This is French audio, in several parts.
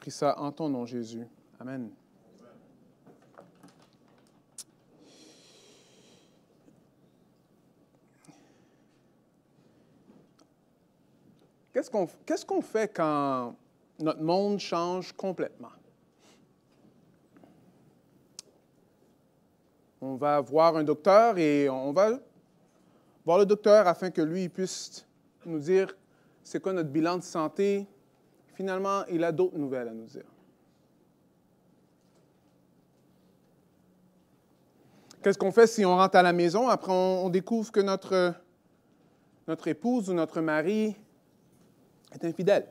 prie ça en ton nom, Jésus. Amen. Qu'est-ce qu'on fait quand notre monde change complètement? On va voir un docteur et on va voir le docteur afin que lui puisse nous dire c'est quoi notre bilan de santé. Finalement, il a d'autres nouvelles à nous dire. Qu'est-ce qu'on fait si on rentre à la maison? Après, on découvre que notre épouse ou notre mari est infidèle.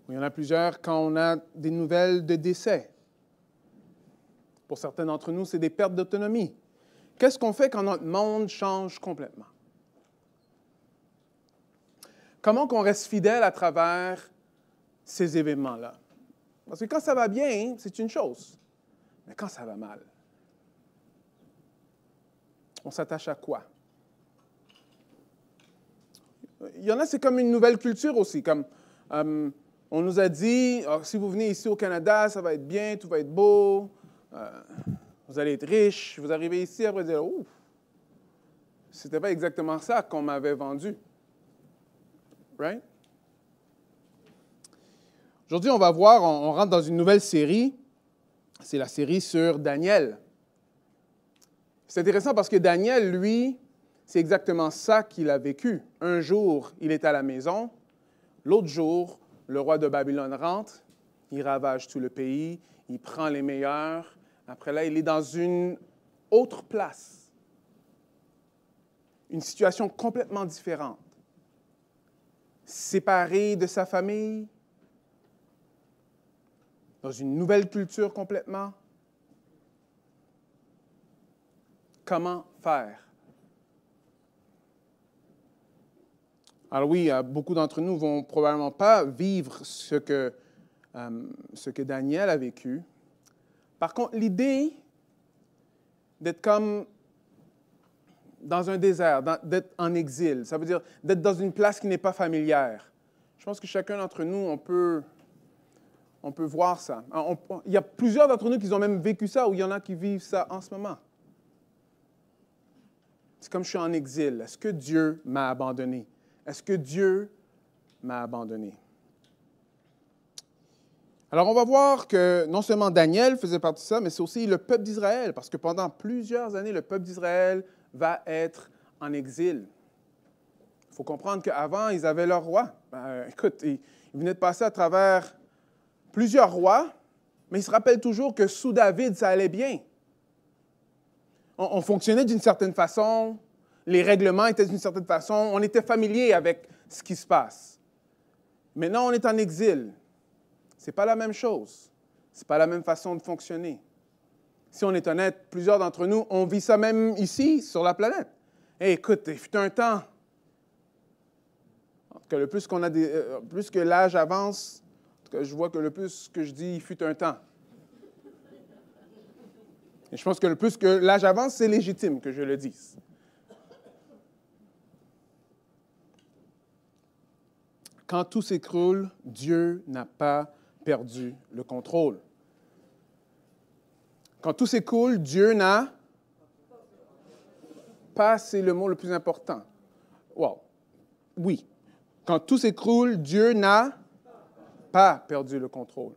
Il y en a plusieurs quand on a des nouvelles de décès. Pour certains d'entre nous, c'est des pertes d'autonomie. Qu'est-ce qu'on fait quand notre monde change complètement? Comment qu'on reste fidèle à travers ces événements-là? Parce que quand ça va bien, c'est une chose. Mais quand ça va mal, on s'attache à quoi? Il y en a, c'est comme une nouvelle culture aussi. Comme on nous a dit, si vous venez ici au Canada, ça va être bien, tout va être beau, vous allez être riche. Vous arrivez ici, après dire, ouf, c'était pas exactement ça qu'on m'avait vendu. Right? Aujourd'hui, on va voir, on rentre dans une nouvelle série. C'est la série sur Daniel. C'est intéressant parce que Daniel, lui, c'est exactement ça qu'il a vécu. Un jour, il est à la maison. L'autre jour, le roi de Babylone rentre. Il ravage tout le pays. Il prend les meilleurs. Après là, il est dans une autre place. Une situation complètement différente. Séparé de sa famille. Dans une nouvelle culture complètement. Comment faire? Alors oui, beaucoup d'entre nous ne vont probablement pas vivre ce que Daniel a vécu. Par contre, l'idée d'être comme dans un désert, d'être en exil, ça veut dire d'être dans une place qui n'est pas familière. Je pense que chacun d'entre nous, on peut voir ça. Il y a plusieurs d'entre nous qui ont même vécu ça, ou il y en a qui vivent ça en ce moment. C'est comme je suis en exil. Est-ce que Dieu m'a abandonné? Est-ce que Dieu m'a abandonné? Alors, on va voir que non seulement Daniel faisait partie de ça, mais c'est aussi le peuple d'Israël, parce que pendant plusieurs années, le peuple d'Israël va être en exil. Il faut comprendre qu'avant, ils avaient leur roi. Écoute, ils venaient de passer à travers plusieurs rois, mais ils se rappellent toujours que sous David, ça allait bien. On fonctionnait d'une certaine façon, les règlements étaient d'une certaine façon, on était familier avec ce qui se passe. Maintenant, on est en exil. Ce n'est pas la même chose. Ce n'est pas la même façon de fonctionner. Si on est honnête, plusieurs d'entre nous, on vit ça même ici, sur la planète. Hey, écoute, il fut un temps. En tout cas, plus que l'âge avance, en tout cas, je vois que le plus que je dis, il fut un temps. Et je pense que le plus que l'âge avance, c'est légitime que je le dise. Quand tout s'écroule, Dieu n'a pas perdu le contrôle. Quand tout s'écoule, Dieu n'a pas, c'est le mot le plus important. Wow. Oui. Quand tout s'écroule, Dieu n'a pas perdu le contrôle.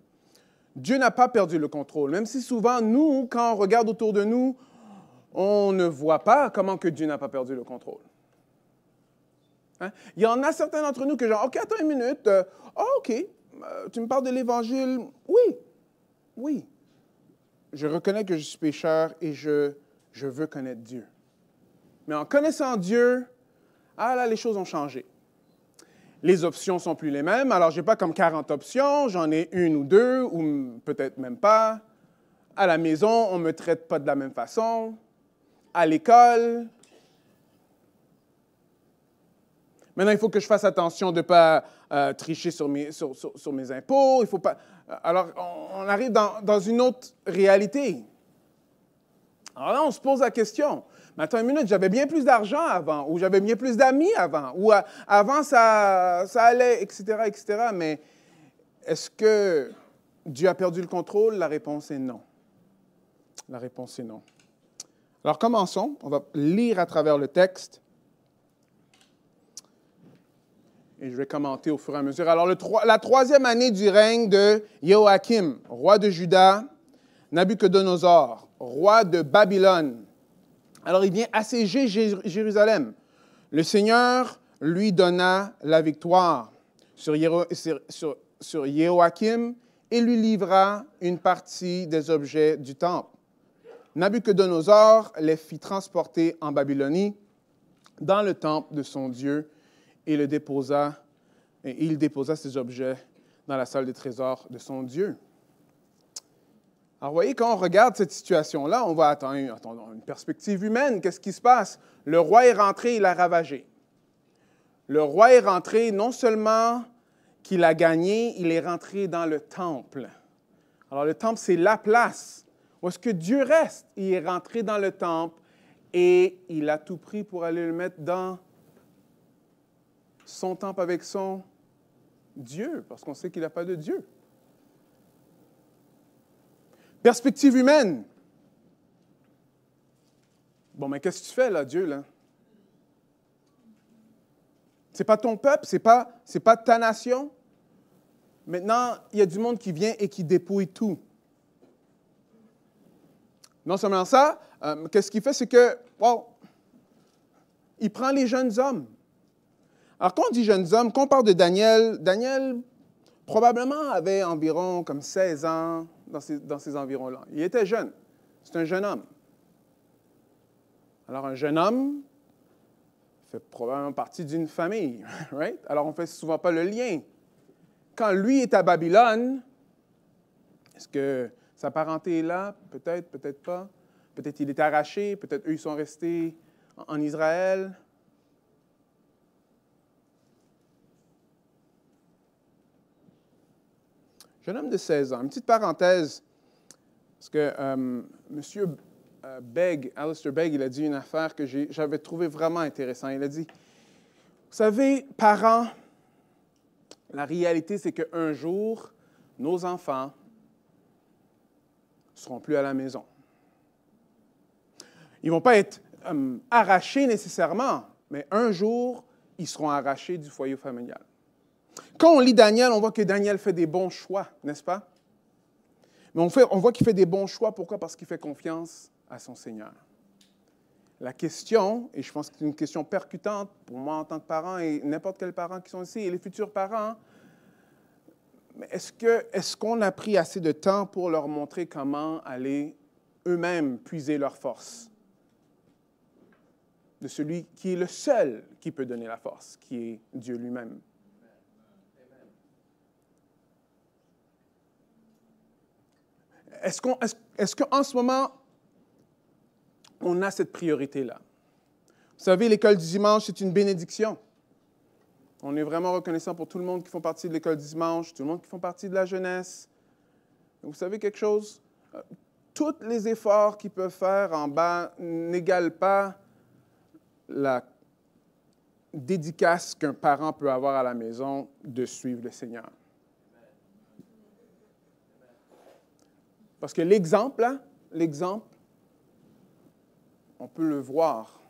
Dieu n'a pas perdu le contrôle. Même si souvent, nous, quand on regarde autour de nous, on ne voit pas comment que Dieu n'a pas perdu le contrôle. Hein? Il y en a certains d'entre nous que genre, OK, attends une minute. OK, tu me parles de l'Évangile. Oui. Je reconnais que je suis pécheur et je veux connaître Dieu. Mais en connaissant Dieu, là, les choses ont changé. Les options ne sont plus les mêmes. Alors, je n'ai pas comme 40 options. J'en ai une ou deux, ou peut-être même pas. À la maison, on ne me traite pas de la même façon. À l'école. Maintenant, il faut que je fasse attention de ne pas tricher sur mes impôts. Il faut pas. Alors, on arrive dans une autre réalité. Alors là, on se pose la question. Mais attends une minute, j'avais bien plus d'argent avant, ou j'avais bien plus d'amis avant, ou avant ça allait, etc., etc. Mais est-ce que Dieu a perdu le contrôle? La réponse est non. La réponse est non. Alors commençons, on va lire à travers le texte. Et je vais commenter au fur et à mesure. Alors, la troisième année du règne de Jéhoïakim, roi de Juda, Nabuchodonosor, roi de Babylone. Alors, il vient assiéger Jérusalem. Le Seigneur lui donna la victoire sur Jéhoïakim et lui livra une partie des objets du temple. Nabuchodonosor les fit transporter en Babylonie dans le temple de son Dieu et il déposa ces objets dans la salle des trésors de son Dieu. Alors, vous voyez, quand on regarde cette situation-là, on va attendre une perspective humaine. Qu'est-ce qui se passe? Le roi est rentré, il a ravagé. Le roi est rentré, non seulement qu'il a gagné, il est rentré dans le temple. Alors, le temple, c'est la place où est-ce que Dieu reste. Il est rentré dans le temple et il a tout pris pour aller le mettre dans son temple avec son Dieu, parce qu'on sait qu'il n'a pas de Dieu. Perspective humaine. Bon, mais qu'est-ce que tu fais là, Dieu, là? C'est pas ton peuple, c'est pas ta nation. Maintenant, il y a du monde qui vient et qui dépouille tout. Non seulement ça, qu'est-ce qu'il fait, c'est que, il prend les jeunes hommes. Alors, quand on dit jeunes hommes, quand on parle de Daniel, Daniel probablement avait environ comme 16 ans dans ces environs-là. Il était jeune. C'est un jeune homme. Alors, un jeune homme fait probablement partie d'une famille, right? Alors, on ne fait souvent pas le lien. Quand lui est à Babylone, est-ce que sa parenté est là? Peut-être, peut-être pas. Peut-être il est arraché, peut-être eux, ils sont restés en Israël. Jeune homme de 16 ans. Une petite parenthèse, parce que M. Begg, Alistair Begg, il a dit une affaire que j'avais trouvé vraiment intéressante. Il a dit, vous savez, parents, la réalité, c'est qu'un jour, nos enfants ne seront plus à la maison. Ils ne vont pas être arrachés nécessairement, mais un jour, ils seront arrachés du foyer familial. Quand on lit Daniel, on voit que Daniel fait des bons choix, n'est-ce pas? Mais on voit qu'il fait des bons choix. Pourquoi? Parce qu'il fait confiance à son Seigneur. La question, et je pense que c'est une question percutante pour moi en tant que parent et n'importe quel parent qui sont ici, et les futurs parents, mais est-ce qu'on a pris assez de temps pour leur montrer comment aller eux-mêmes puiser leur force? De celui qui est le seul qui peut donner la force, qui est Dieu lui-même. Est-ce qu'en ce moment, on a cette priorité-là? Vous savez, l'école du dimanche, c'est une bénédiction. On est vraiment reconnaissant pour tout le monde qui font partie de l'école du dimanche, tout le monde qui font partie de la jeunesse. Vous savez quelque chose? Tous les efforts qu'ils peuvent faire en bas n'égalent pas la dédicace qu'un parent peut avoir à la maison de suivre le Seigneur. Parce que l'exemple, on peut le voir.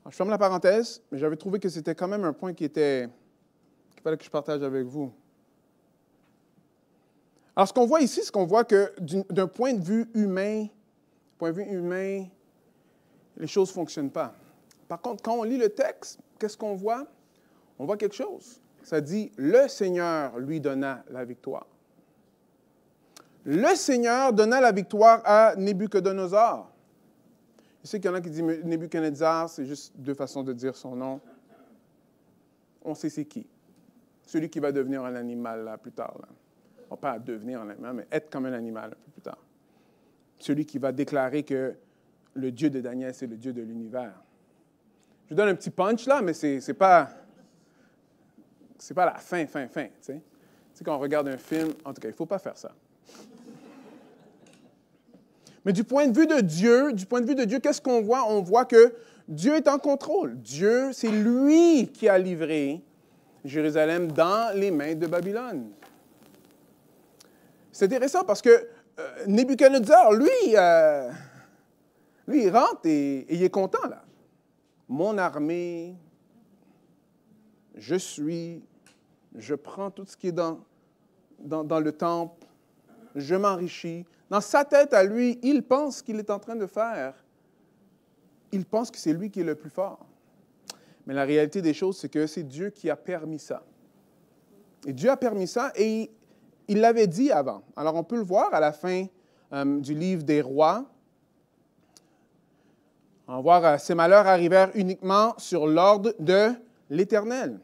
Alors, je ferme la parenthèse, mais j'avais trouvé que c'était quand même un point qu'il fallait que je partage avec vous. Alors, ce qu'on voit ici, c'est qu'on voit que d'un point de vue humain, les choses ne fonctionnent pas. Par contre, quand on lit le texte, qu'est-ce qu'on voit? On voit quelque chose. Ça dit, le Seigneur lui donna la victoire. Le Seigneur donna la victoire à Nabuchodonosor. Je sais qu'il y en a qui disent Nebuchadnezzar, c'est juste deux façons de dire son nom. On sait c'est qui. Celui qui va devenir un animal là, plus tard. Là. Bon, pas devenir un animal, mais être comme un animal un peu plus tard. Celui qui va déclarer que le Dieu de Daniel, c'est le Dieu de l'univers. Je vous donne un petit punch là, mais c'est pas la fin, tu sais. Tu sais, quand on regarde un film, en tout cas, il ne faut pas faire ça. Mais du point de vue de Dieu, qu'est-ce qu'on voit? On voit que Dieu est en contrôle. Dieu, c'est lui qui a livré Jérusalem dans les mains de Babylone. C'est intéressant parce que Nebuchadnezzar, lui, il rentre et il est content, là. Mon armée, je prends tout ce qui est dans le temple, je m'enrichis. Dans sa tête à lui, il pense qu'il est en train de faire. Il pense que c'est lui qui est le plus fort. Mais la réalité des choses, c'est que c'est Dieu qui a permis ça. Et Dieu a permis ça et il l'avait dit avant. Alors, on peut le voir à la fin du livre des Rois. On va voir, ces malheurs arrivèrent uniquement sur l'ordre de l'Éternel,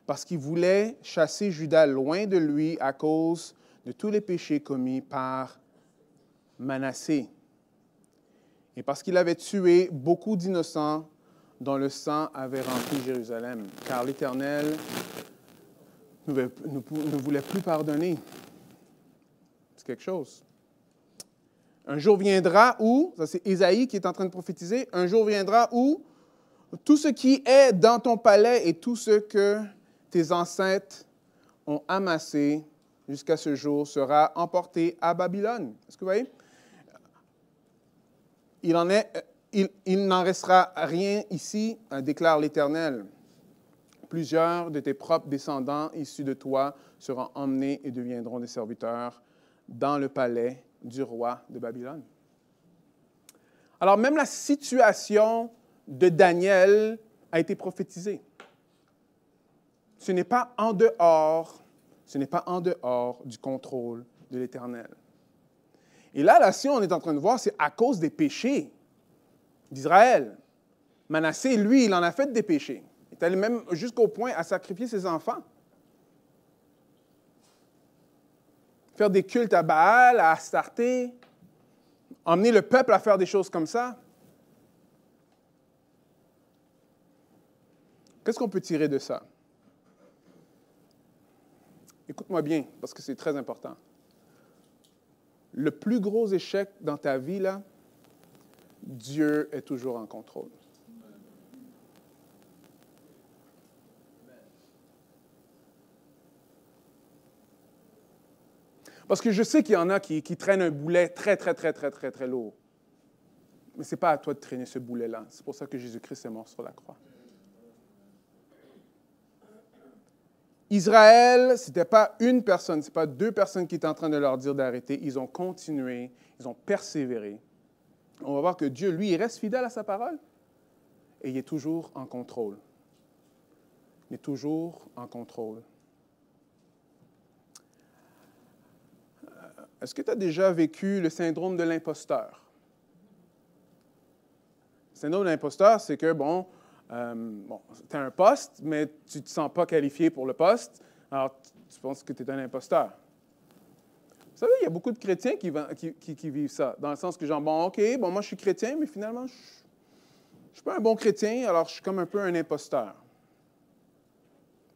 parce qu'il voulait chasser Juda loin de lui à cause de tous les péchés commis par Manassé. Et parce qu'il avait tué beaucoup d'innocents dont le sang avait rempli Jérusalem, car l'Éternel ne voulait plus pardonner. C'est quelque chose. Un jour viendra où, ça c'est Ésaïe qui est en train de prophétiser, un jour viendra où tout ce qui est dans ton palais et tout ce que tes ancêtres ont amassé jusqu'à ce jour sera emporté à Babylone. Est-ce que vous voyez? Il n'en restera rien ici, déclare l'Éternel. Plusieurs de tes propres descendants issus de toi seront emmenés et deviendront des serviteurs dans le palais du roi de Babylone. Alors, même la situation de Daniel a été prophétisée. Ce n'est pas en dehors du contrôle de l'Éternel. Et là, si on est en train de voir, c'est à cause des péchés d'Israël. Manassé, lui, il en a fait des péchés. Il est allé même jusqu'au point à sacrifier ses enfants. Faire des cultes à Baal, à Astarté, emmener le peuple à faire des choses comme ça. Qu'est-ce qu'on peut tirer de ça? Écoute-moi bien, parce que c'est très important. Le plus gros échec dans ta vie, là, Dieu est toujours en contrôle. Parce que je sais qu'il y en a qui traînent un boulet très, très, très, très, très, très lourd. Mais ce n'est pas à toi de traîner ce boulet-là. C'est pour ça que Jésus-Christ est mort sur la croix. Israël, ce n'était pas une personne, ce n'est pas deux personnes qui étaient en train de leur dire d'arrêter. Ils ont continué, ils ont persévéré. On va voir que Dieu, lui, il reste fidèle à sa parole et il est toujours en contrôle. Il est toujours en contrôle. Est-ce que tu as déjà vécu le syndrome de l'imposteur? Le syndrome de l'imposteur, c'est que, tu as un poste, mais tu ne te sens pas qualifié pour le poste, alors tu penses que tu es un imposteur. Vous savez, il y a beaucoup de chrétiens qui vivent ça, dans le sens que moi je suis chrétien, mais finalement, je ne suis pas un bon chrétien, alors je suis comme un peu un imposteur.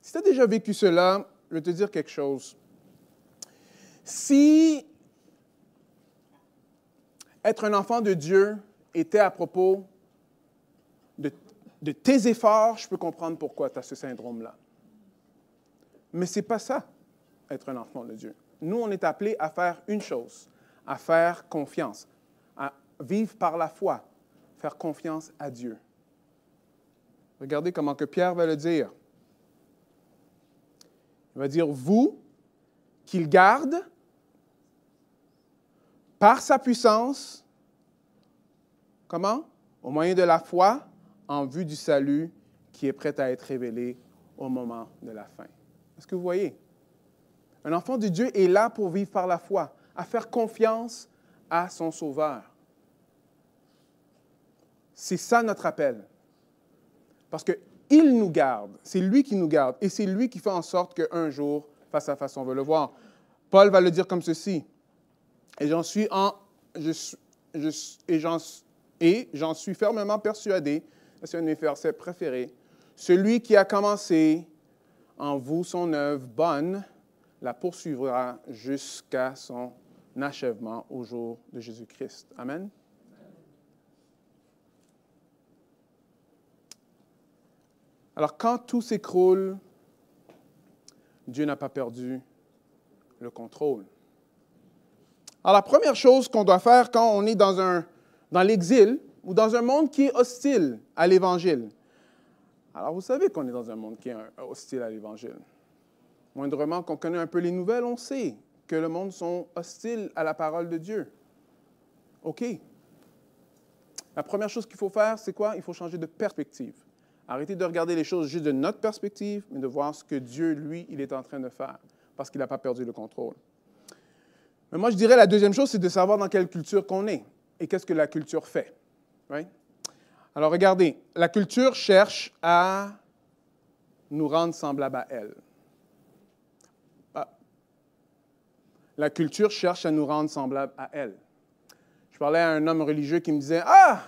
Si tu as déjà vécu cela, je vais te dire quelque chose. Si être un enfant de Dieu était à propos de tes efforts, je peux comprendre pourquoi tu as ce syndrome-là. Mais ce n'est pas ça, être un enfant de Dieu. Nous, on est appelés à faire une chose, à faire confiance, à vivre par la foi, faire confiance à Dieu. Regardez comment que Pierre va le dire. Il va dire, vous, qu'il garde par sa puissance, comment? Au moyen de la foi, en vue du salut qui est prêt à être révélé au moment de la fin. Est-ce que vous voyez? Un enfant de Dieu est là pour vivre par la foi, à faire confiance à son Sauveur. C'est ça notre appel. Parce qu'il nous garde, c'est lui qui nous garde, et c'est lui qui fait en sorte qu'un jour, face à face, on va le voir. Paul va le dire comme ceci. Et j'en suis fermement persuadé, c'est un de mes versets préférés, celui qui a commencé en vous son œuvre bonne la poursuivra jusqu'à son achèvement au jour de Jésus-Christ. Amen. Alors, quand tout s'écroule, Dieu n'a pas perdu le contrôle. Alors, la première chose qu'on doit faire quand on est dans l'exil ou dans un monde qui est hostile à l'Évangile. Alors, vous savez qu'on est dans un monde qui est hostile à l'Évangile. Moindrement qu'on connaît un peu les nouvelles, on sait que le monde sont hostiles à la parole de Dieu. OK. La première chose qu'il faut faire, c'est quoi? Il faut changer de perspective. Arrêter de regarder les choses juste de notre perspective, mais de voir ce que Dieu, lui, il est en train de faire, parce qu'il n'a pas perdu le contrôle. Mais moi, je dirais la deuxième chose, c'est de savoir dans quelle culture qu'on est et qu'est-ce que la culture fait. Right? Alors, regardez, la culture cherche à nous rendre semblables à elle. La culture cherche à nous rendre semblables à elle. Je parlais à un homme religieux qui me disait « Ah,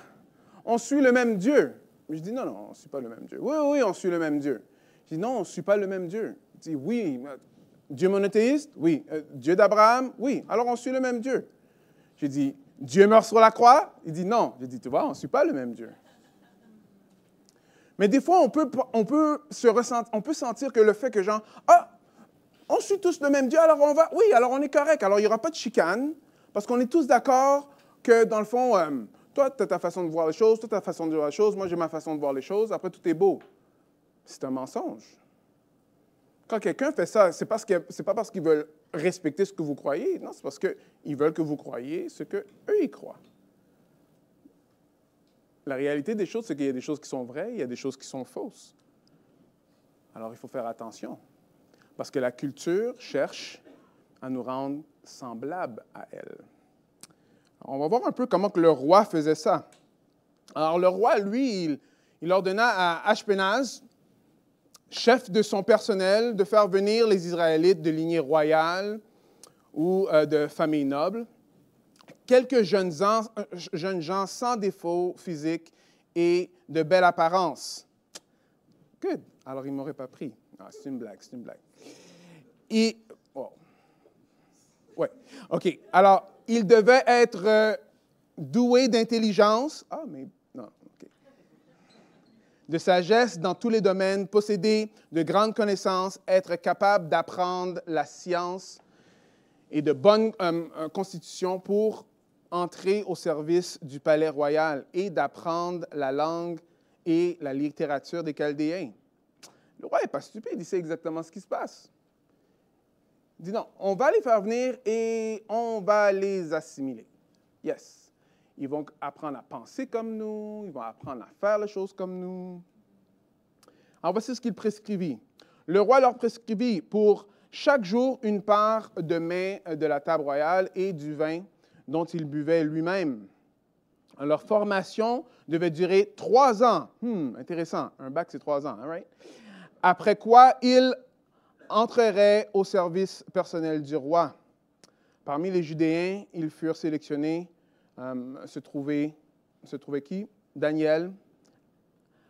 on suit le même Dieu. » Je dis « Non, non, on ne suit pas le même Dieu. »« Oui, oui, on suit le même Dieu. » Je dis « Non, on ne suit pas le même Dieu. » Il dit « Oui, Dieu monothéiste? Oui. Dieu d'Abraham? Oui. Alors on suit le même Dieu. » J'ai dit « Dieu meurt sur la croix? » Il dit « Non. » J'ai dit « Tu vois, on ne suit pas le même Dieu. » Mais des fois, on peut sentir que le fait que genre « Ah, on suit tous le même Dieu, alors on va... Oui, alors on est correct. Alors il n'y aura pas de chicane, parce qu'on est tous d'accord que, dans le fond, toi, tu as ta façon de voir les choses, toi, tu as ta façon de voir les choses, moi, j'ai ma façon de voir les choses, après, tout est beau. » C'est un mensonge. Quand quelqu'un fait ça, c'est pas parce qu'ils veulent respecter ce que vous croyez, non, c'est parce qu'ils veulent que vous croyiez ce qu'eux, ils croient. La réalité des choses, c'est qu'il y a des choses qui sont vraies, il y a des choses qui sont fausses. Alors, il faut faire attention. Parce que la culture cherche à nous rendre semblables à elle. Alors, on va voir un peu comment que le roi faisait ça. Alors, le roi, lui, il ordonna à Ashpenaz, chef de son personnel, de faire venir les Israélites de lignée royale ou de famille noble, quelques jeunes gens sans défaut physique et de belle apparence. Good. Alors, il ne m'aurait pas pris. Ah, c'est une blague, c'est une blague. Ouais, OK. Alors, il devait être doué d'intelligence. Ah, mais non, OK. De sagesse dans tous les domaines, posséder de grandes connaissances, être capable d'apprendre la science et de bonne constitution pour entrer au service du palais royal et d'apprendre la langue et la littérature des Chaldéens. Le roi n'est pas stupide, il sait exactement ce qui se passe. Il dit non, on va les faire venir et on va les assimiler. Yes. Ils vont apprendre à penser comme nous, ils vont apprendre à faire les choses comme nous. Alors voici ce qu'il prescrivit. Le roi leur prescrivit pour chaque jour une part de mets de la table royale et du vin dont il buvait lui-même. Leur formation devait durer 3 ans. Intéressant. Un bac, c'est 3 ans, right? Après quoi, ils entreraient au service personnel du roi. Parmi les Judéens, ils furent sélectionnés. Se trouvait qui? Daniel,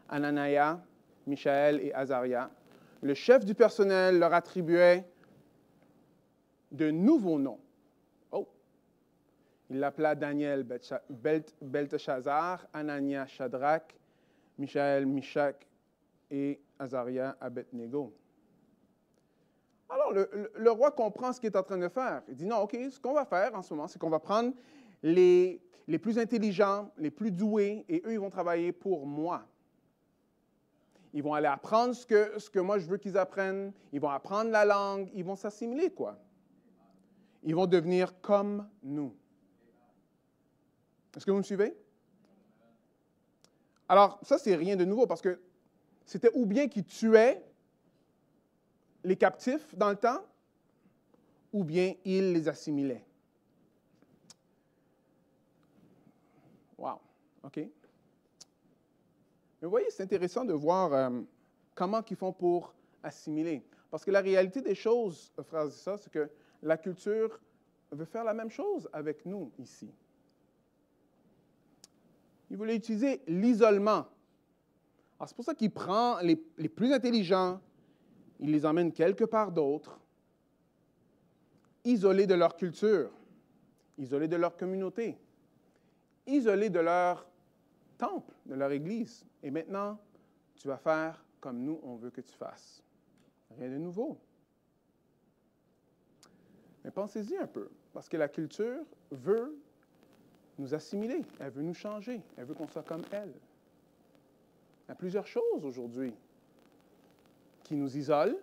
Anania, Michaël et Azaria. Le chef du personnel leur attribuait de nouveaux noms. Oh! Il l'appela Daniel Belteshazzar, Anania Shadrach, Michaël Mishach et Azaria Abednego. Alors, le roi comprend ce qu'il est en train de faire. Il dit, non, OK, ce qu'on va faire en ce moment, c'est qu'on va prendre les plus intelligents, les plus doués, et eux, ils vont travailler pour moi. Ils vont aller apprendre ce que moi, je veux qu'ils apprennent. Ils vont apprendre la langue. Ils vont s'assimiler, quoi. Ils vont devenir comme nous. Est-ce que vous me suivez? Alors, ça, c'est rien de nouveau, parce que c'était ou bien qu'ils tuaient les captifs dans le temps, ou bien ils les assimilaient. Wow, OK. Mais vous voyez, c'est intéressant de voir comment ils font pour assimiler. Parce que la réalité des choses, frères et sœurs, c'est que la culture veut faire la même chose avec nous ici. Il voulait utiliser l'isolement. Alors, c'est pour ça qu'il prend les plus intelligents, il les emmène quelque part d'autre, isolés de leur culture. isolés de leur communauté, isolés de leur temple, de leur église. Et maintenant, tu vas faire comme nous, on veut que tu fasses. Rien de nouveau. Mais pensez-y un peu, parce que la culture veut nous assimiler, elle veut nous changer, elle veut qu'on soit comme elle. Il y a plusieurs choses aujourd'hui qui nous isolent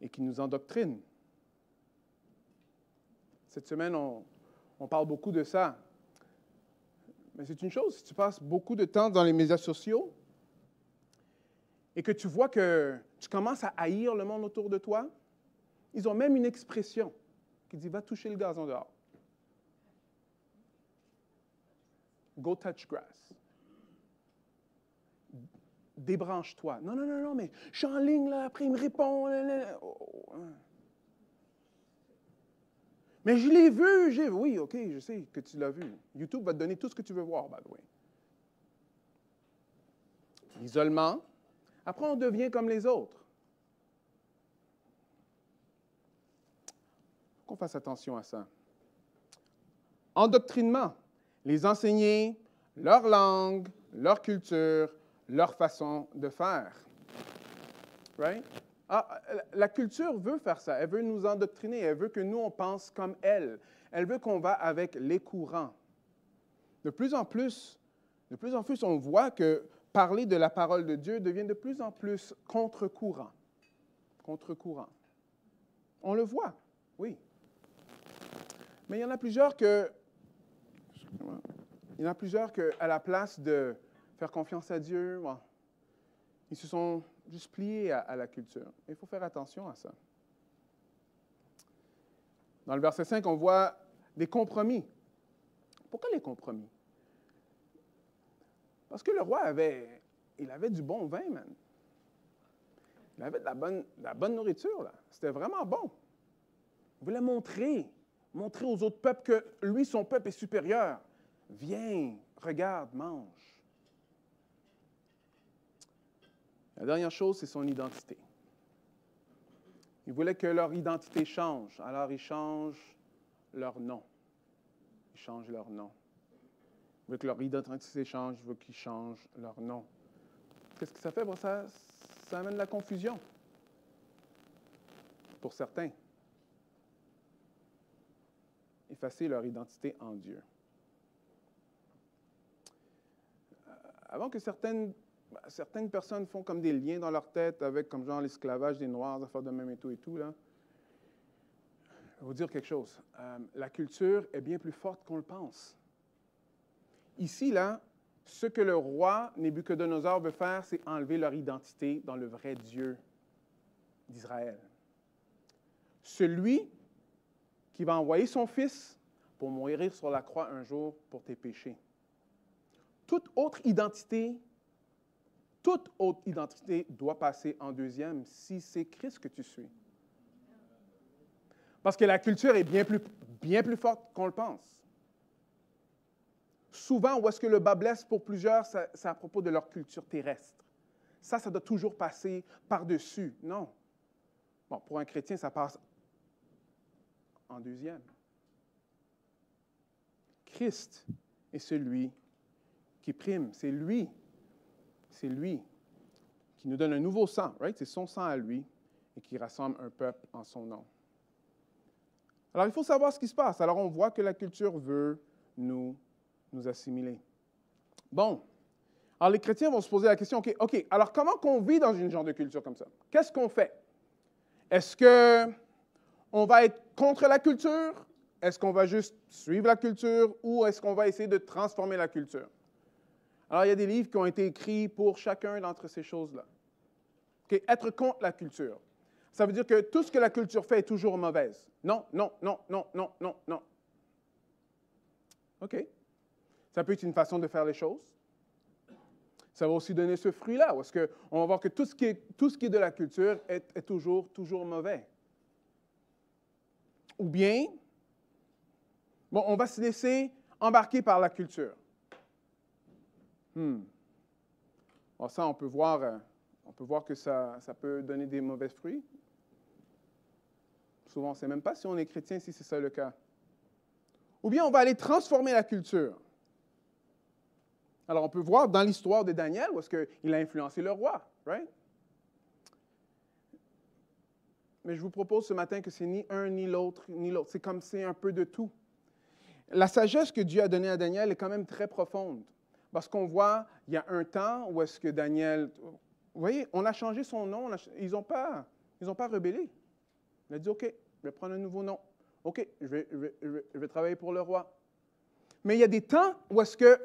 et qui nous endoctrinent. Cette semaine, on parle beaucoup de ça. Mais c'est une chose, si tu passes beaucoup de temps dans les médias sociaux et que tu vois que tu commences à haïr le monde autour de toi, ils ont même une expression qui dit « va toucher le gazon dehors ». Go touch grass. Débranche-toi. Non, non, non, non, mais je suis en ligne, là, après il me répond. Mais je l'ai vu, Oui, OK, je sais que tu l'as vu. YouTube va te donner tout ce que tu veux voir, by the way. L'isolement. Après, on devient comme les autres. Il faut qu'on fasse attention à ça. Endoctrinement. Les enseigner leur langue, leur culture, leur façon de faire. Right? Ah, la culture veut faire ça. Elle veut nous endoctriner. Elle veut que nous, on pense comme elle. Elle veut qu'on va avec les courants. De plus en plus, on voit que parler de la parole de Dieu devient de plus en plus contre-courant. Contre-courant. On le voit, oui. Mais il y en a plusieurs que, à la place de faire confiance à Dieu, bon, ils se sont juste pliés à la culture. Il faut faire attention à ça. Dans le verset 5, on voit des compromis. Pourquoi les compromis? Parce que le roi avait du bon vin, man. Il avait de la bonne nourriture, là. C'était vraiment bon. Il voulait montrer aux autres peuples que lui, son peuple est supérieur. Viens, regarde, mange. La dernière chose, c'est son identité. Il voulait que leur identité change, alors il change leur nom. Ils changent leur nom. Il veut que leur identité change, il veut qu'ils changent leur nom. Qu'est-ce que ça fait? Bon, ça amène la confusion pour certains. Effacer leur identité en Dieu. Avant que certaines personnes font comme des liens dans leur tête avec, comme genre, l'esclavage des Noirs, affaires de même et tout, là. Je vais vous dire quelque chose. La culture est bien plus forte qu'on le pense. Ici, là, ce que le roi Nabuchodonosor veut faire, c'est enlever leur identité dans le vrai Dieu d'Israël. Celui qui va envoyer son fils pour mourir sur la croix un jour pour tes péchés. Toute autre identité doit passer en deuxième si c'est Christ que tu suis. Parce que la culture est bien plus forte qu'on le pense. Souvent, où est-ce que le bas blesse pour plusieurs, c'est à propos de leur culture terrestre. Ça doit toujours passer par-dessus. Non. Bon, pour un chrétien, ça passe en deuxième. Christ est celui qui prime. C'est lui qui nous donne un nouveau sang, right? C'est son sang à lui et qui rassemble un peuple en son nom. Alors, il faut savoir ce qui se passe. Alors, on voit que la culture veut nous assimiler. Bon. Alors, les chrétiens vont se poser la question, OK, alors comment qu'on vit dans une genre de culture comme ça? Qu'est-ce qu'on fait? Est-ce qu'on va être contre la culture? Est-ce qu'on va juste suivre la culture? Ou est-ce qu'on va essayer de transformer la culture? Alors, il y a des livres qui ont été écrits pour chacun d'entre ces choses-là. OK, être contre la culture. Ça veut dire que tout ce que la culture fait est toujours mauvaise. Non, non, non, non, non, non, non. OK. Ça peut être une façon de faire les choses. Ça va aussi donner ce fruit-là, parce qu'on va voir que tout ce qui est de la culture est toujours mauvais. Ou bien, bon, on va se laisser embarquer par la culture. Alors ça, on peut voir que ça peut donner des mauvais fruits. Souvent, on ne sait même pas si on est chrétien, si c'est ça le cas. Ou bien on va aller transformer la culture. Alors, on peut voir dans l'histoire de Daniel où est-ce qu'il a influencé le roi, right? Mais je vous propose ce matin que c'est ni un, ni l'autre, ni l'autre. C'est comme c'est un peu de tout. La sagesse que Dieu a donnée à Daniel est quand même très profonde. Parce qu'on voit, il y a un temps où est-ce que Daniel... Vous voyez, on a changé son nom. Ils n'ont pas rebellé. Il a dit, OK, je vais prendre un nouveau nom. OK, je vais travailler pour le roi. Mais il y a des temps où est-ce que...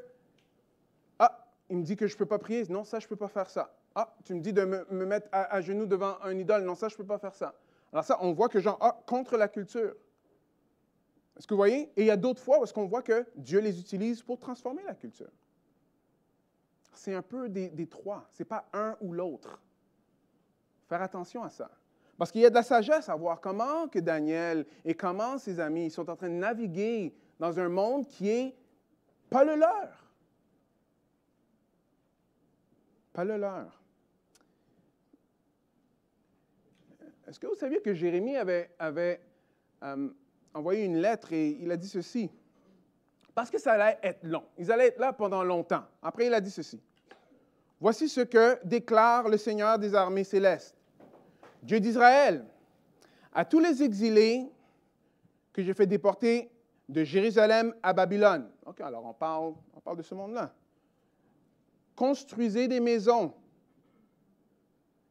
Ah, il me dit que je ne peux pas prier. Non, ça, je ne peux pas faire ça. Ah, tu me dis de me mettre à genoux devant un idole. Non, ça, je ne peux pas faire ça. Alors ça, on voit que genre, contre la culture. Est-ce que vous voyez? Et il y a d'autres fois où est-ce qu'on voit que Dieu les utilise pour transformer la culture. C'est un peu des trois. Ce n'est pas un ou l'autre. Faire attention à ça. Parce qu'il y a de la sagesse à voir comment que Daniel et comment ses amis sont en train de naviguer dans un monde qui n'est pas le leur. Pas le leur. Est-ce que vous saviez que Jérémie avait envoyé une lettre et il a dit ceci? Parce que ça allait être long. Ils allaient être là pendant longtemps. Après, il a dit ceci. Voici ce que déclare le Seigneur des armées célestes, Dieu d'Israël, à tous les exilés que j'ai fait déporter de Jérusalem à Babylone. OK, alors on parle de ce monde-là. Construisez des maisons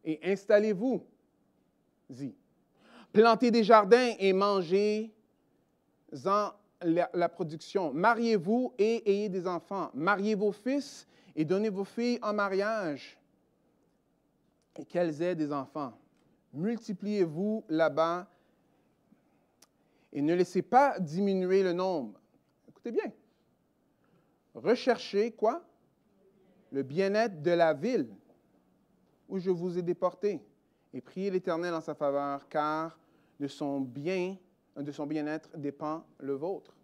et installez-vous. Plantez des jardins et mangez-en la production. Mariez-vous et ayez des enfants. Mariez vos fils et donnez vos filles en mariage et qu'elles aient des enfants. Multipliez-vous là-bas et ne laissez pas diminuer le nombre. Écoutez bien. Recherchez quoi? Le bien-être de la ville où je vous ai déporté. Et priez l'Éternel en sa faveur, car de son bien-être dépend le vôtre.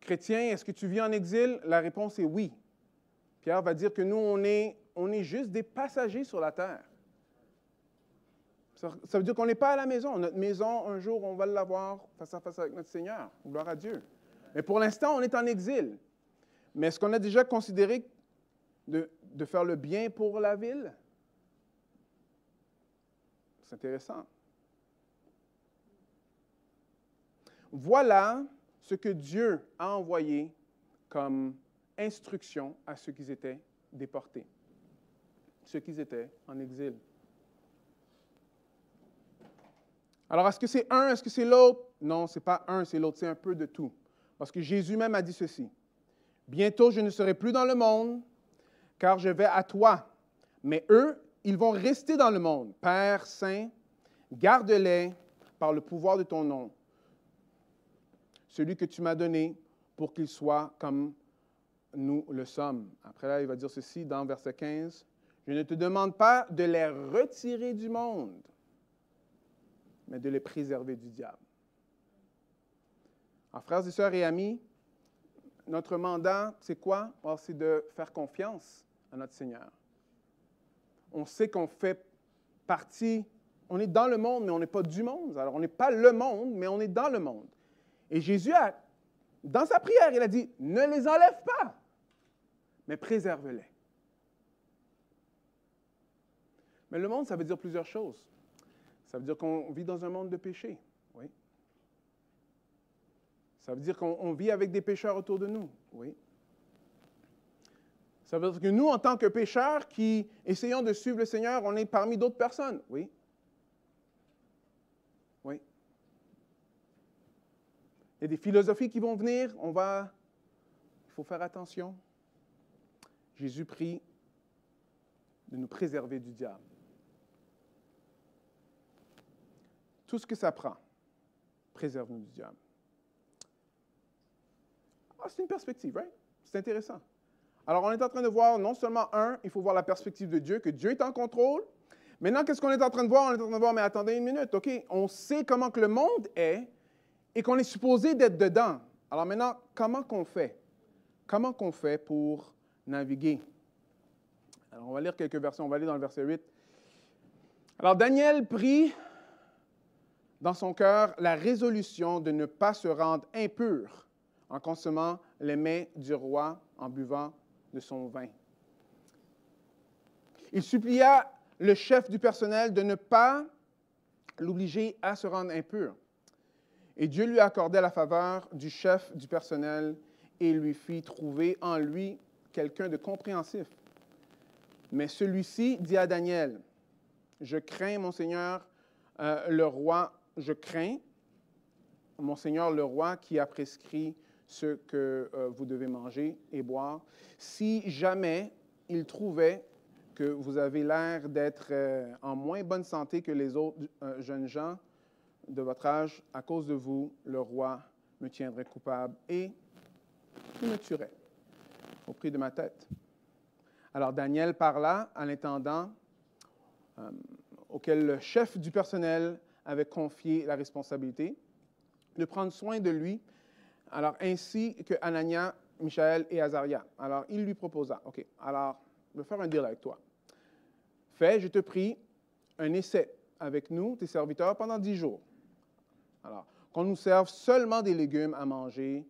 Chrétien, est-ce que tu vis en exil? La réponse est oui. Pierre va dire que nous, on est juste des passagers sur la terre. Ça veut dire qu'on n'est pas à la maison. Notre maison, un jour, on va l'avoir face à face avec notre Seigneur. Gloire à Dieu. Mais pour l'instant, on est en exil. Mais est-ce qu'on a déjà considéré de faire le bien pour la ville? C'est intéressant. Voilà ce que Dieu a envoyé comme instruction à ceux qui étaient déportés, ceux qui étaient en exil. Alors, est-ce que c'est un, est-ce que c'est l'autre? Non, ce n'est pas un, c'est l'autre, c'est un peu de tout. Parce que Jésus même a dit ceci. Bientôt, je ne serai plus dans le monde, car je vais à toi. Mais eux, ils vont rester dans le monde. Père saint, garde-les par le pouvoir de ton nom, celui que tu m'as donné pour qu'ils soient comme nous le sommes. Après là, il va dire ceci dans verset 15. Je ne te demande pas de les retirer du monde, mais de les préserver du diable. Alors, frères et sœurs et amis, notre mandat, c'est quoi? Alors, c'est de faire confiance à notre Seigneur. On sait qu'on fait partie, on est dans le monde, mais on n'est pas du monde. Alors, on n'est pas le monde, mais on est dans le monde. Et Jésus, dans sa prière, il a dit, ne les enlève pas, mais préserve-les. Mais le monde, ça veut dire plusieurs choses. Ça veut dire qu'on vit dans un monde de péché. Oui. Ça veut dire qu'on vit avec des pécheurs autour de nous. Oui. Ça veut dire que nous, en tant que pécheurs qui essayons de suivre le Seigneur, on est parmi d'autres personnes. Oui. Oui. Il y a des philosophies qui vont venir. Il faut faire attention. Jésus prie de nous préserver du diable. Tout ce que ça prend, préserve-nous du diable. C'est une perspective, right? C'est intéressant. Alors, on est en train de voir non seulement il faut voir la perspective de Dieu, que Dieu est en contrôle. Maintenant, qu'est-ce qu'on est en train de voir? On est en train de voir, mais attendez une minute, OK? On sait comment que le monde est et qu'on est supposé d'être dedans. Alors maintenant, comment qu'on fait? Comment qu'on fait pour naviguer Alors, on va lire quelques versets. On va aller dans le verset 8. Alors, Daniel prit dans son cœur la résolution de ne pas se rendre impur en consommant les mets du roi, en buvant de son vin. Il supplia le chef du personnel de ne pas l'obliger à se rendre impur. Et Dieu lui accordait la faveur du chef du personnel et lui fit trouver en lui quelqu'un de compréhensif. Mais celui-ci dit à Daniel, « Je crains, mon Seigneur, le roi, je crains, mon Seigneur le roi qui a prescrit ce que vous devez manger et boire. Si jamais il trouvait que vous avez l'air d'être en moins bonne santé que les autres jeunes gens de votre âge, à cause de vous, le roi me tiendrait coupable et il me tuerait au prix de ma tête. » Alors Daniel parla à l'intendant auquel le chef du personnel avait confié la responsabilité de prendre soin de lui, alors ainsi que Anania, Michaël et Azaria. Alors il lui proposa, « OK, alors je vais faire un deal avec toi. Fais, je te prie, un essai avec nous, tes serviteurs, pendant 10 jours. Alors, qu'on nous serve seulement des légumes à manger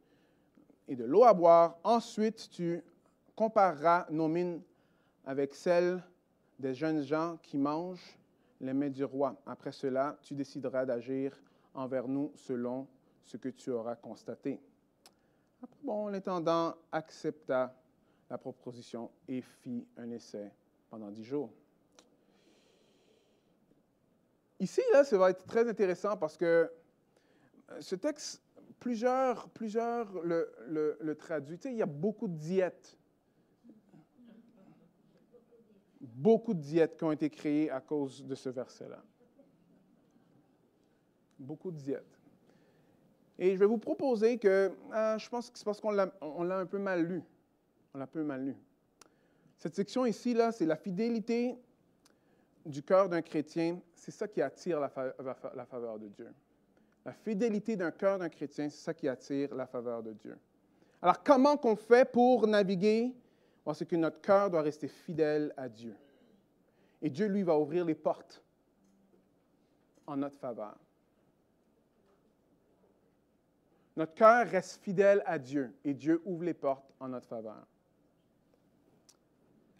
et de l'eau à boire. Ensuite, tu compareras nos mines avec celles des jeunes gens qui mangent les mets du roi. Après cela, tu décideras d'agir envers nous selon ce que tu auras constaté. » Après, l'intendant accepta la proposition et fit un essai pendant 10 jours. Ici, là, ça va être très intéressant parce que ce texte, plusieurs le traduisent. Tu sais, il y a beaucoup de diètes. Beaucoup de diètes qui ont été créées à cause de ce verset-là. Beaucoup de diètes. Et je vais vous proposer que, je pense que c'est parce qu'on l'a un peu mal lu. On l'a un peu mal lu. Cette section ici, là, c'est la fidélité du cœur d'un chrétien. C'est ça qui attire la faveur de Dieu. La fidélité d'un cœur d'un chrétien, c'est ça qui attire la faveur de Dieu. Alors, comment qu'on fait pour naviguer? Bon, c'est que notre cœur doit rester fidèle à Dieu. Et Dieu, lui, va ouvrir les portes en notre faveur. Notre cœur reste fidèle à Dieu et Dieu ouvre les portes en notre faveur.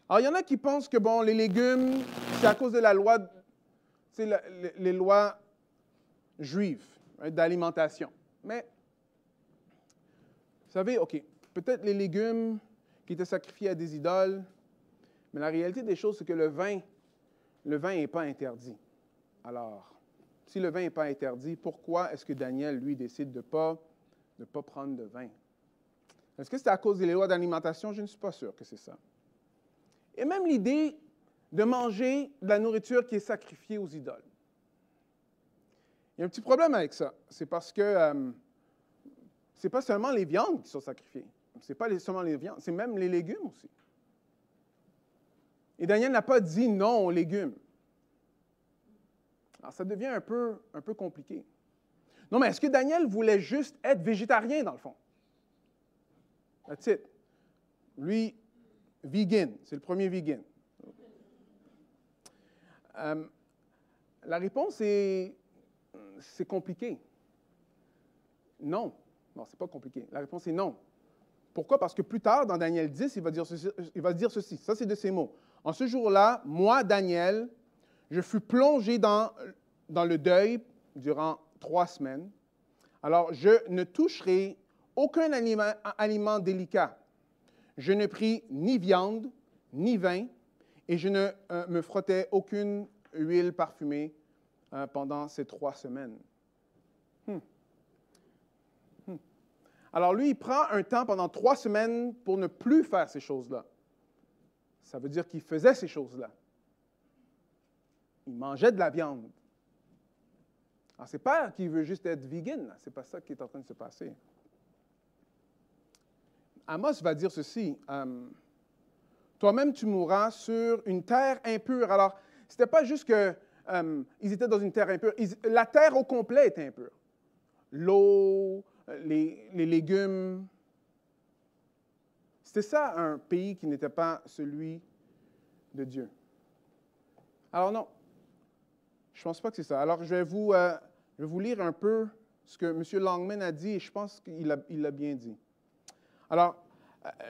Alors, il y en a qui pensent que, les légumes, c'est à cause de la loi, les lois juives d'alimentation. Mais, vous savez, OK, peut-être les légumes qui étaient sacrifiés à des idoles, mais la réalité des choses, c'est que le vin n'est pas interdit. Alors, si le vin n'est pas interdit, pourquoi est-ce que Daniel, lui, décide de ne pas prendre de vin? Est-ce que c'est à cause des lois d'alimentation? Je ne suis pas sûr que c'est ça. Et même l'idée de manger de la nourriture qui est sacrifiée aux idoles. Il y a un petit problème avec ça. C'est parce que ce n'est pas seulement les viandes qui sont sacrifiées. Ce n'est pas seulement les viandes, c'est même les légumes aussi. Et Daniel n'a pas dit non aux légumes. Alors, ça devient un peu compliqué. Non, mais est-ce que Daniel voulait juste être végétarien, dans le fond? That's it. Lui, vegan, c'est le premier vegan. La réponse est, c'est compliqué. Non, ce n'est pas compliqué. La réponse est non. Pourquoi? Parce que plus tard, dans Daniel 10, il va dire ceci. Ça, c'est de ses mots. « En ce jour-là, moi, Daniel, je fus plongé dans le deuil durant 3 semaines. Alors, je ne toucherai aucun aliment délicat. Je ne pris ni viande, ni vin, et je ne me frottais aucune huile parfumée pendant ces 3 semaines. » Alors lui, il prend un temps pendant 3 semaines pour ne plus faire ces choses-là. Ça veut dire qu'il faisait ces choses-là. Il mangeait de la viande. Alors, ce n'est pas qu'il veut juste être vegan, ce n'est pas ça qui est en train de se passer. Amos va dire ceci, toi-même tu mourras sur une terre impure. Alors, ce n'était pas juste qu'ils étaient dans une terre impure, la terre au complet était impure. L'eau, les légumes. C'était ça un pays qui n'était pas celui de Dieu. Alors non, je ne pense pas que c'est ça. Alors je vais vous lire un peu ce que M. Langman a dit et je pense qu'il l'a bien dit. Alors,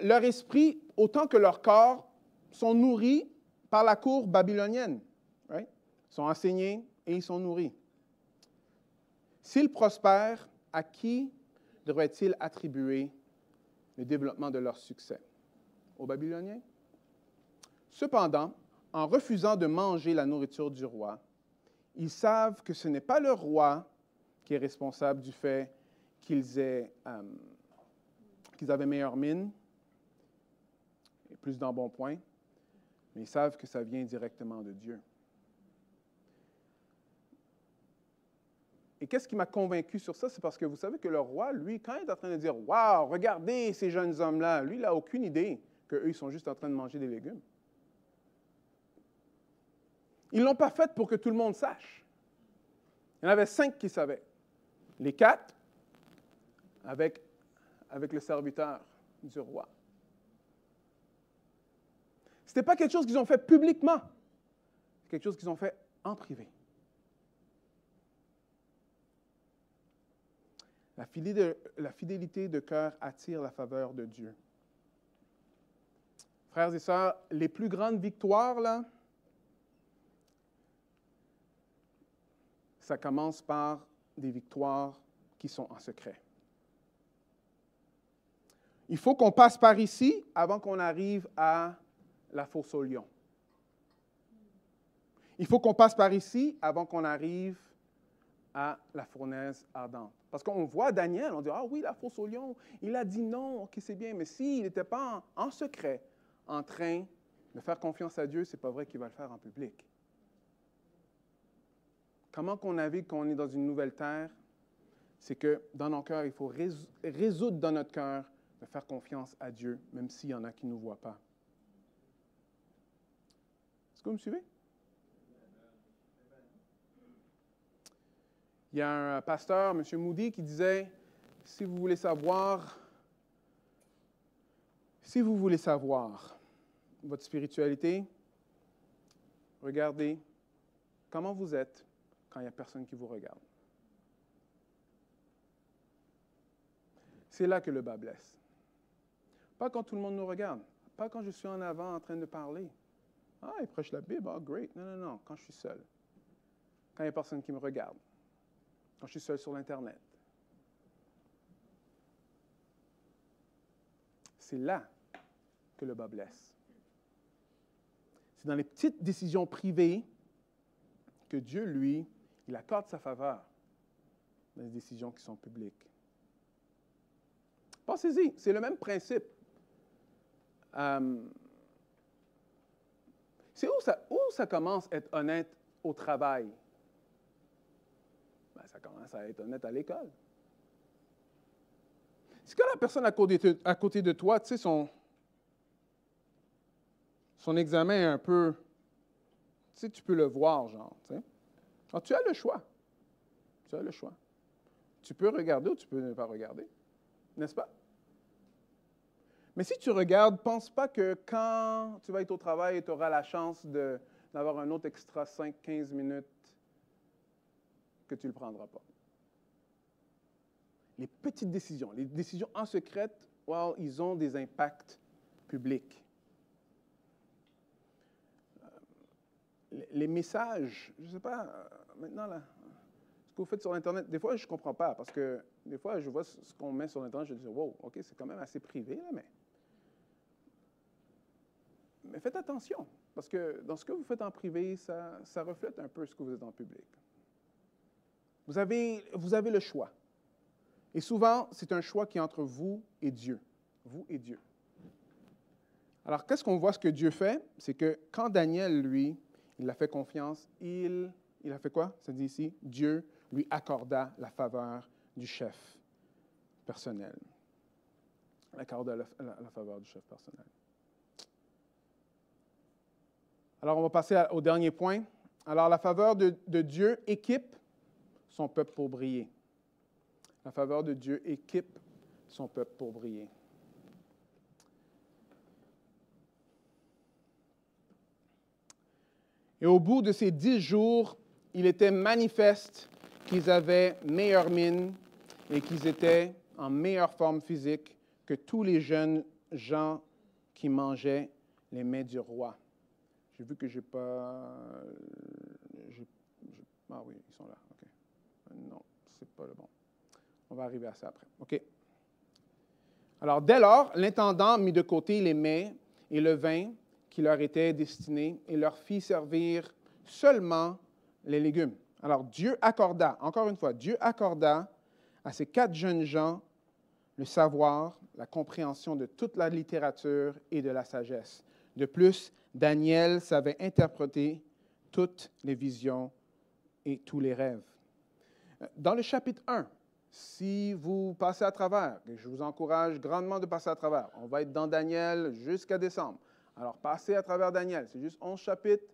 leur esprit, autant que leur corps, sont nourris par la cour babylonienne. Right? Ils sont enseignés et ils sont nourris. S'ils prospèrent, à qui devrait-il attribuer le développement de leur succès? Aux Babyloniens? Cependant, en refusant de manger la nourriture du roi, ils savent que ce n'est pas le roi qui est responsable du fait qu'ils avaient meilleure mine et plus d'embonpoint, mais ils savent que ça vient directement de Dieu. Et qu'est-ce qui m'a convaincu sur ça? C'est parce que vous savez que le roi, lui, quand il est en train de dire « Wow, regardez ces jeunes hommes-là », lui, il n'a aucune idée qu'eux, ils sont juste en train de manger des légumes. Ils ne l'ont pas fait pour que tout le monde sache. Il y en avait 5 qui savaient. Les 4 avec le serviteur du roi. Ce n'était pas quelque chose qu'ils ont fait publiquement. C'est quelque chose qu'ils ont fait en privé. La fidélité de cœur attire la faveur de Dieu. Frères et sœurs, les plus grandes victoires, là, ça commence par des victoires qui sont en secret. Il faut qu'on passe par ici avant qu'on arrive à la fosse au lion. Il faut qu'on passe par ici avant qu'on arrive à la fournaise ardente. Parce qu'on voit Daniel, on dit « Ah oui, la fosse au lion, il a dit non, ok, c'est bien. » Mais s'il n'était pas en secret, en train de faire confiance à Dieu, ce n'est pas vrai qu'il va le faire en public. Comment qu'on navigue quand on est dans une nouvelle terre? C'est que dans nos cœurs, il faut résoudre dans notre cœur de faire confiance à Dieu, même s'il y en a qui ne nous voient pas. Est-ce que vous me suivez? Il y a un pasteur, M. Moody, qui disait, si vous voulez savoir votre spiritualité, regardez comment vous êtes quand il n'y a personne qui vous regarde. C'est là que le bas blesse. Pas quand tout le monde nous regarde. Pas quand je suis en avant en train de parler. Ah, il prêche la Bible, ah, great. Non, non, non, quand je suis seul. Quand il n'y a personne qui me regarde. Quand je suis seul sur l'Internet. C'est là que le bas blesse. C'est dans les petites décisions privées que Dieu, lui, il accorde sa faveur dans les décisions qui sont publiques. Pensez-y, c'est le même principe. C'est où ça commence à être honnête au travail? Ben, ça commence à être honnête à l'école. Si quand la personne à côté de toi, tu sais, son examen est un peu, tu sais, tu peux le voir, genre, tu sais. Alors, tu as le choix. Tu as le choix. Tu peux regarder ou tu peux ne pas regarder, n'est-ce pas? Mais si tu regardes, pense pas que quand tu vas être au travail, tu auras la chance d'avoir un autre extra 5-15 minutes que tu ne le prendras pas. Les petites décisions, les décisions en secret, well, ils ont des impacts publics. Les messages, je ne sais pas, maintenant, là, ce que vous faites sur Internet, des fois, je ne comprends pas, parce que des fois, je vois ce qu'on met sur Internet, je dis, wow, OK, c'est quand même assez privé, là, mais faites attention, parce que dans ce que vous faites en privé, ça reflète un peu ce que vous êtes en public. Vous avez le choix. Et souvent, c'est un choix qui est entre vous et Dieu. Vous et Dieu. Alors, qu'est-ce qu'on voit ce que Dieu fait? C'est que quand Daniel, lui, il a fait confiance, il a fait quoi? Ça dit ici, Dieu lui accorda la faveur du chef personnel. Il accorda la faveur du chef personnel. Alors, on va passer au dernier point. Alors, la faveur de Dieu équipe son peuple pour briller. La faveur de Dieu équipe son peuple pour briller. Et au bout de ces 10 jours, il était manifeste qu'ils avaient meilleure mine et qu'ils étaient en meilleure forme physique que tous les jeunes gens qui mangeaient les mets du roi. J'ai vu que j'ai pas... Ah oui, ils sont là. OK. Non, c'est pas le bon. On va arriver à ça après. OK. Alors, dès lors, l'intendant mit de côté les mets et le vin qui leur étaient destinés et leur fit servir seulement les légumes. Alors, Dieu accorda, encore une fois, Dieu accorda à ces 4 jeunes gens le savoir, la compréhension de toute la littérature et de la sagesse. De plus, Daniel savait interpréter toutes les visions et tous les rêves. Dans le chapitre 1, si vous passez à travers, et je vous encourage grandement de passer à travers, on va être dans Daniel jusqu'à décembre. Alors, passez à travers Daniel, c'est juste 11 chapitres.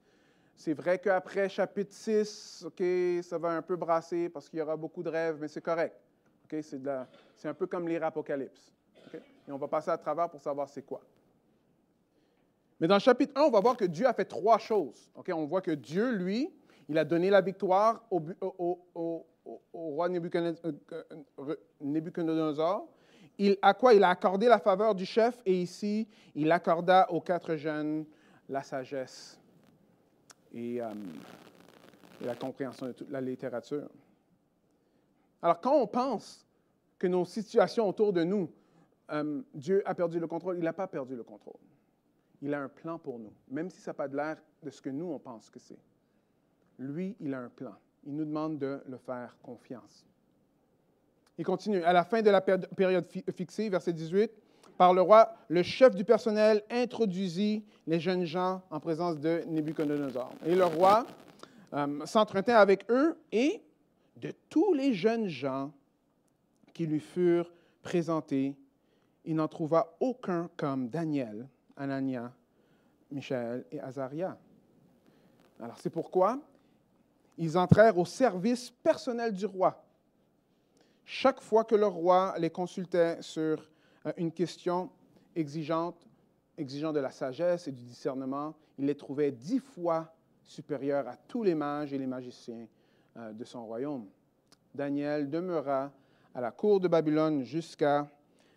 C'est vrai qu'après chapitre 6, OK, ça va un peu brasser parce qu'il y aura beaucoup de rêves, mais c'est correct. OK, c'est un peu comme lire Apocalypse. OK? Et on va passer à travers pour savoir c'est quoi. Mais dans le chapitre 1, on va voir que Dieu a fait 3 choses. OK? On voit que Dieu, lui, il a donné la victoire au roi Nebuchadnezzar. Il a accordé la faveur du chef et ici, il accorda aux 4 jeunes la sagesse et la compréhension de toute la littérature. Alors, quand on pense que nos situations autour de nous, Dieu a perdu le contrôle, il n'a pas perdu le contrôle. Il a un plan pour nous, même si ça n'a pas de l'air de ce que nous, on pense que c'est. Lui, il a un plan. Il nous demande de le faire confiance. Il continue. À la fin de la période fixée, verset 18, par le roi, le chef du personnel introduisit les jeunes gens en présence de Nebuchadnezzar. Et le roi s'entretint avec eux et de tous les jeunes gens qui lui furent présentés, il n'en trouva aucun comme Daniel, Anania, Michaël et Azaria. Alors c'est pourquoi ils entrèrent au service personnel du roi. Chaque fois que le roi les consultait sur une question exigeant de la sagesse et du discernement, il les trouvait 10 fois supérieurs à tous les mages et les magiciens de son royaume. Daniel demeura à la cour de Babylone jusqu'à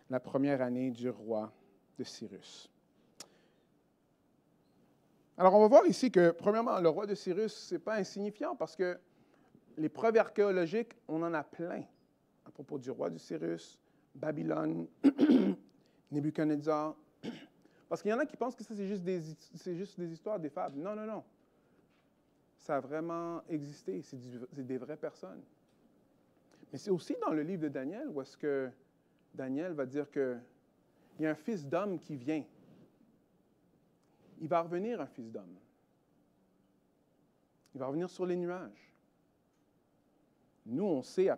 la première année du roi de Cyrus. Alors, on va voir ici que, premièrement, le roi de Cyrus, ce n'est pas insignifiant parce que les preuves archéologiques, on en a plein à propos du roi de Cyrus, Babylone, Nebuchadnezzar. Parce qu'il y en a qui pensent que ça, c'est juste des histoires, des fables. Non, non, non. Ça a vraiment existé. C'est des vraies personnes. Mais c'est aussi dans le livre de Daniel où est-ce que Daniel va dire qu'il y a un fils d'homme qui vient. Il va revenir, un fils d'homme. Il va revenir sur les nuages. Nous, on sait,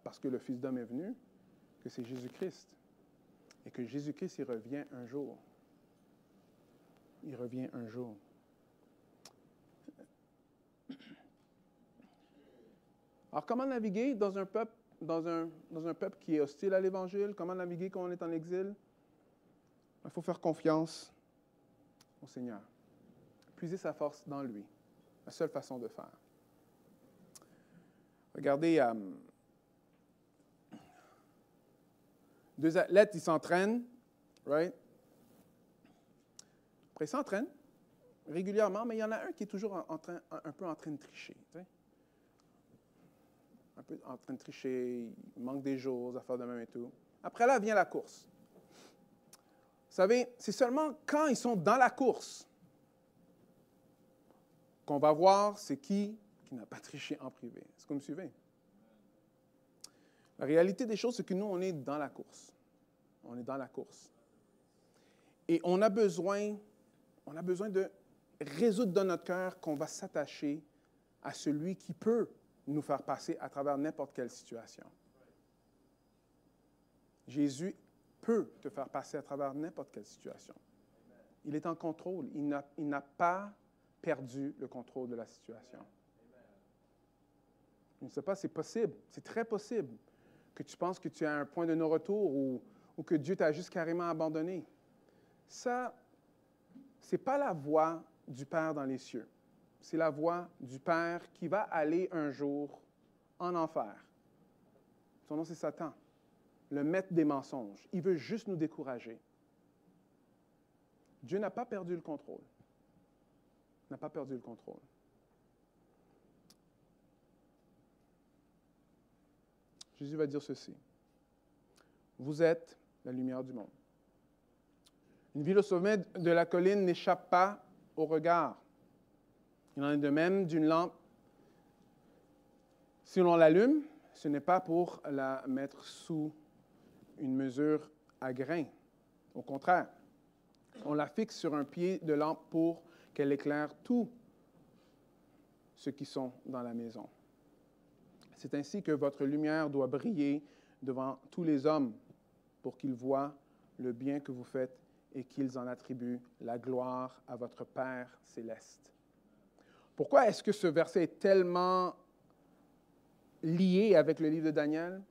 parce que le fils d'homme est venu, que c'est Jésus-Christ. Et que Jésus-Christ, il revient un jour. Il revient un jour. Alors, comment naviguer dans un peuple, dans un peuple qui est hostile à l'Évangile? Comment naviguer quand on est en exil? Il faut faire confiance au Seigneur. Puiser sa force dans lui. La seule façon de faire. Regardez, 2 athlètes, ils s'entraînent, right? Après, ils s'entraînent régulièrement, mais il y en a un qui est toujours un peu en train de tricher. Tu sais? Un peu en train de tricher, il manque des jours, affaires de même et tout. Après là, vient la course. Vous savez, c'est seulement quand ils sont dans la course qu'on va voir c'est qui n'a pas triché en privé. Est-ce que vous me suivez? La réalité des choses, c'est que nous, on est dans la course. On est dans la course. Et on a besoin de résoudre dans notre cœur qu'on va s'attacher à celui qui peut nous faire passer à travers n'importe quelle situation. Jésus peut te faire passer à travers n'importe quelle situation. Il est en contrôle. Il n'a pas perdu le contrôle de la situation. Je ne sais pas, c'est possible, c'est très possible que tu penses que tu es à un point de non-retour ou que Dieu t'a juste carrément abandonné. Ça, ce n'est pas la voie du Père dans les cieux. c'est la voix du Père qui va aller un jour en enfer. Son nom, c'est Satan, le maître des mensonges. Il veut juste nous décourager. Dieu n'a pas perdu le contrôle. N'a pas perdu le contrôle. Jésus va dire ceci. Vous êtes la lumière du monde. Une ville au sommet de la colline n'échappe pas au regard. Il en est de même d'une lampe. Si l'on l'allume, ce n'est pas pour la mettre sous une mesure à grain. Au contraire, on la fixe sur un pied de lampe pour qu'elle éclaire tous ceux qui sont dans la maison. C'est ainsi que votre lumière doit briller devant tous les hommes pour qu'ils voient le bien que vous faites et qu'ils en attribuent la gloire à votre Père céleste. Pourquoi est-ce que ce verset est tellement lié avec le livre de Daniel?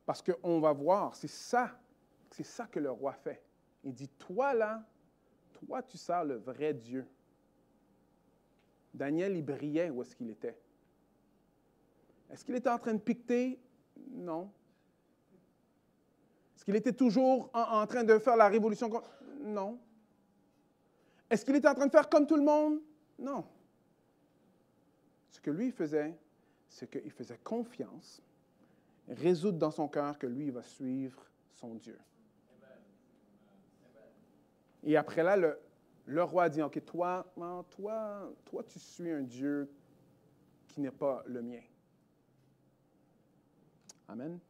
Parce qu'on va voir, c'est ça que le roi fait. Il dit, toi là, toi tu sers le vrai Dieu. Daniel, il brillait où est-ce qu'il était. Est-ce qu'il était en train de piqueter? Non. Est-ce qu'il était toujours en train de faire la révolution? Non. Est-ce qu'il était en train de faire comme tout le monde? Non. Ce que lui faisait, c'est qu'il faisait confiance, résoudre dans son cœur que lui, il va suivre son Dieu. Et après là, le roi dit, OK, toi, tu suis un Dieu qui n'est pas le mien. Amen.